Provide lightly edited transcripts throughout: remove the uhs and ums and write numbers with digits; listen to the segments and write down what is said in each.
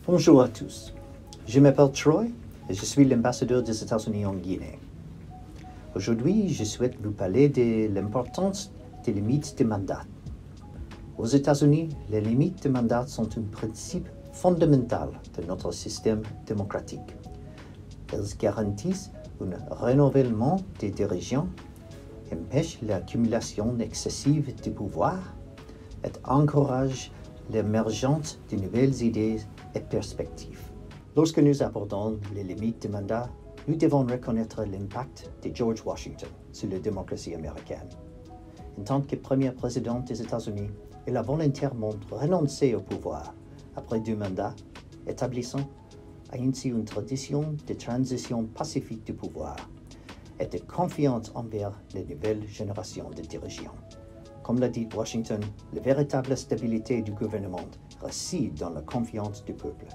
Bonjour à tous, je m'appelle Troy et je suis l'ambassadeur des États-Unis en Guinée. Aujourd'hui, je souhaite vous parler de l'importance des limites de mandat. Aux États-Unis, les limites de mandat sont un principe fondamental de notre système démocratique. Elles garantissent un renouvellement des dirigeants, empêchent l'accumulation excessive de pouvoir et encouragent l'émergence de nouvelles idées et perspectives. Lorsque nous abordons les limites de mandat, nous devons reconnaître l'impact de George Washington sur la démocratie américaine. En tant que premier président des États-Unis, il a volontairement renoncé au pouvoir après 2 mandats, établissant ainsi une tradition de transition pacifique du pouvoir et de confiance envers les nouvelles générations de dirigeants. Comme l'a dit Washington, la véritable stabilité du gouvernement réside dans la confiance du peuple.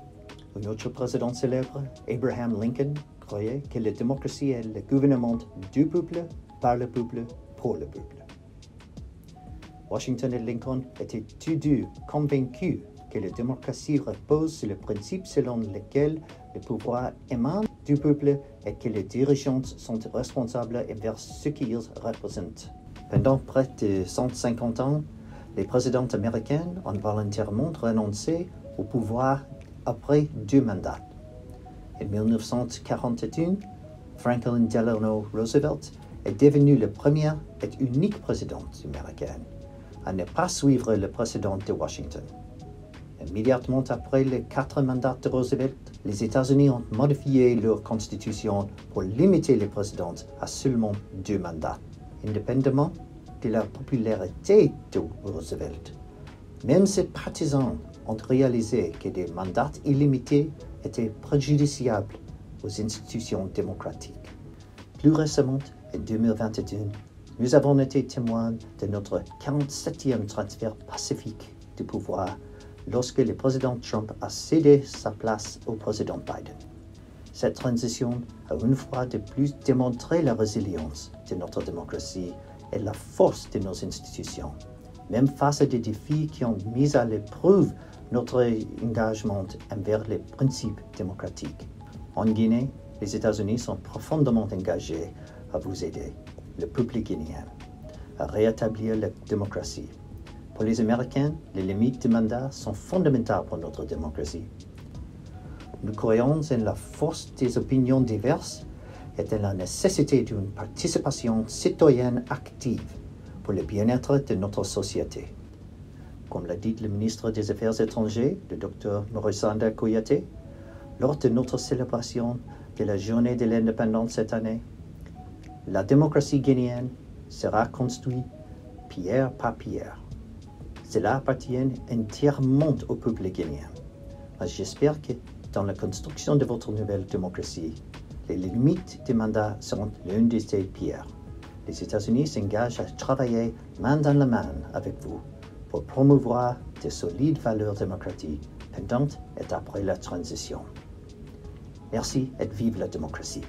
Un autre président célèbre, Abraham Lincoln, croyait que la démocratie est le gouvernement du peuple, par le peuple, pour le peuple. Washington et Lincoln étaient tous deux convaincus que la démocratie repose sur le principe selon lequel le pouvoir émane du peuple et que les dirigeants sont responsables envers ce qu'ils représentent. Pendant près de 150 ans, les présidents américains ont volontairement renoncé au pouvoir après 2 mandats. En 1941, Franklin Delano Roosevelt est devenu le premier et unique président américain à ne pas suivre le précédent de Washington. Immédiatement après les 4 mandats de Roosevelt, les États-Unis ont modifié leur constitution pour limiter les présidents à seulement 2 mandats. Indépendamment de la popularité de Roosevelt, même ses partisans ont réalisé que des mandats illimités étaient préjudiciables aux institutions démocratiques. Plus récemment, en 2021, nous avons été témoins de notre 47e transfert pacifique du pouvoir lorsque le président Trump a cédé sa place au président Biden. Cette transition a une fois de plus démontré la résilience de notre démocratie et la force de nos institutions, même face à des défis qui ont mis à l'épreuve notre engagement envers les principes démocratiques. En Guinée, les États-Unis sont profondément engagés à vous aider, le peuple guinéen, à rétablir la démocratie. Pour les Américains, les limites de mandat sont fondamentales pour notre démocratie. Nous croyons en la force des opinions diverses et en la nécessité d'une participation citoyenne active pour le bien-être de notre société. Comme l'a dit le ministre des Affaires étrangères, le Dr Morisanda Kouyaté, lors de notre célébration de la journée de l'indépendance cette année, la démocratie guinéenne sera construite pierre par pierre. Cela appartient entièrement au peuple guinéen. Mais j'espère que dans la construction de votre nouvelle démocratie, les limites des mandats seront l'une de ces pierres. Les États-Unis s'engagent à travailler main dans la main avec vous pour promouvoir de solides valeurs démocratiques pendant et après la transition. Merci et vive la démocratie.